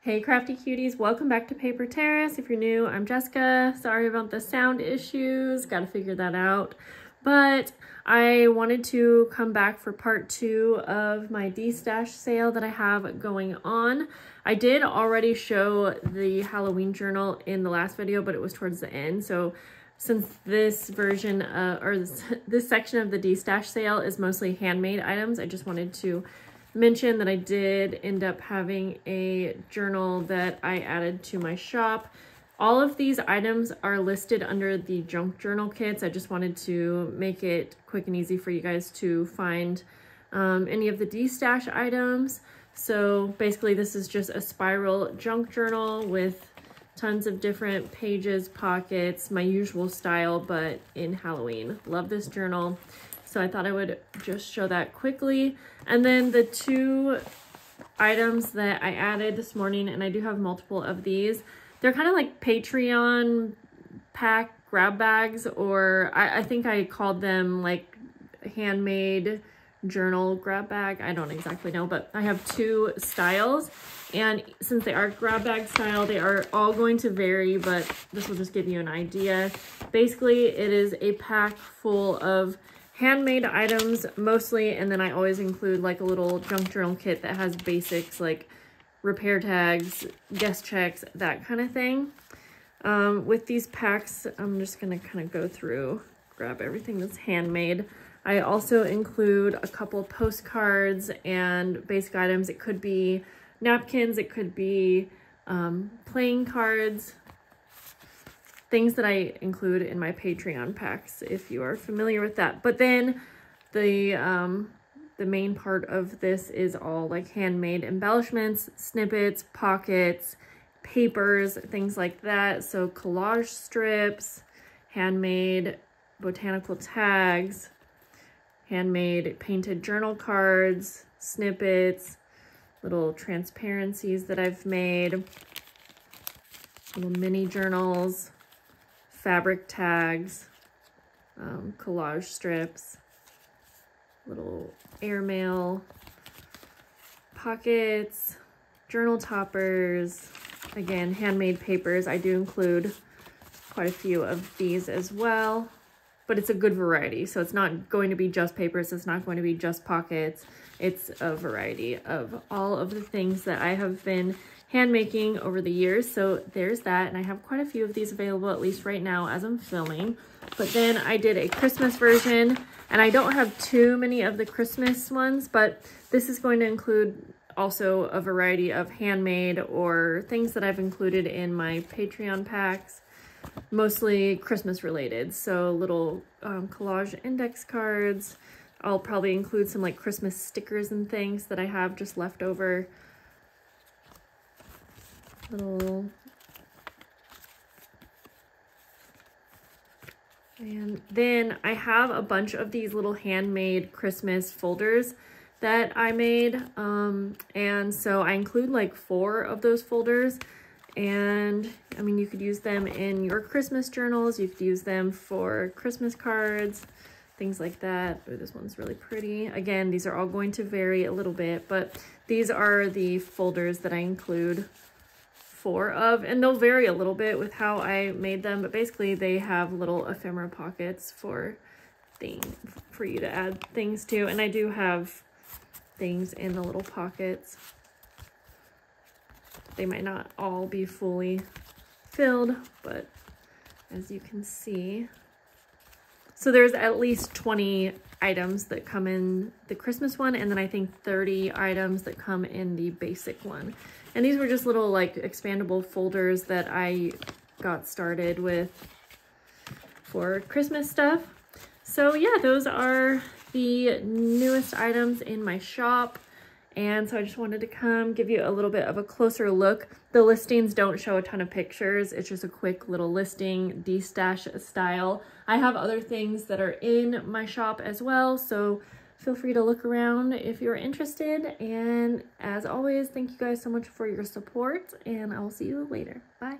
Hey crafty cuties, welcome back to Paper Terrace. If you're new, I'm Jessica. Sorry about the sound issues, gotta figure that out. But I wanted to come back for part 2 of my D-stash sale that I have going on. I did already show the Halloween journal in the last video, but it was towards the end. So since this version, this section of the D-stash sale is mostly handmade items, I just wanted to mention that I did end up having a journal that I added to my shop. All of these items are listed under the junk journal kits. I just wanted to make it quick and easy for you guys to find any of the D-stash items. So basically this is just a spiral junk journal with tons of different pages, pockets, my usual style, but in Halloween. Love this journal. So I thought I would just show that quickly. And then the 2 items that I added this morning, and I do have multiple of these, they're kind of like Patreon pack grab bags, or I think I called them like handmade journal grab bag. I don't exactly know, but I have 2 styles. And since they are grab bag style, they are all going to vary, but this will just give you an idea. Basically, it is a pack full of handmade items mostly, and then I always include like a little junk journal kit that has basics like repair tags, guest checks, that kind of thing. With these packs, I'm just gonna kind of go through, grab everything that's handmade. I also include a couple postcards and basic items. It could be napkins, it could be playing cards, things that I include in my Patreon packs, if you are familiar with that. But then the main part of this is all like handmade embellishments, snippets, pockets, papers, things like that. So collage strips, handmade botanical tags, handmade painted journal cards, snippets, little transparencies that I've made, little mini journals, fabric tags, collage strips, little airmail, pockets, journal toppers, again, handmade papers. I do include quite a few of these as well, but it's a good variety. So it's not going to be just papers. It's not going to be just pockets. It's a variety of all of the things that I have been hand making over the years. So there's that, and I have quite a few of these available, at least right now as I'm filming. But then I did a Christmas version, and I don't have too many of the Christmas ones, but this is going to include also a variety of handmade or things that I've included in my Patreon packs, mostly Christmas related. So little collage index cards. I'll probably include some like Christmas stickers and things that I have just left over. And then I have a bunch of these little handmade Christmas folders that I made, and so I include like 4 of those folders. And I mean, you could use them in your Christmas journals, you could use them for Christmas cards, things like that. Ooh, this one's really pretty. Again, these are all going to vary a little bit, but these are the folders that I include 4 of, and they'll vary a little bit with how I made them, but basically they have little ephemera pockets for you to add things to. And I do have things in the little pockets. They might not all be fully filled, but as you can see, so there's at least 20 items that come in the Christmas one, and then I think 30 items that come in the basic one. And these were just little like expandable folders that I got started with for Christmas stuff. So yeah, those are the newest items in my shop. And so I just wanted to come give you a little bit of a closer look. The listings don't show a ton of pictures. It's just a quick little listing, D-stash style. I have other things that are in my shop as well, so feel free to look around if you're interested. And as always, thank you guys so much for your support, and I will see you later. Bye.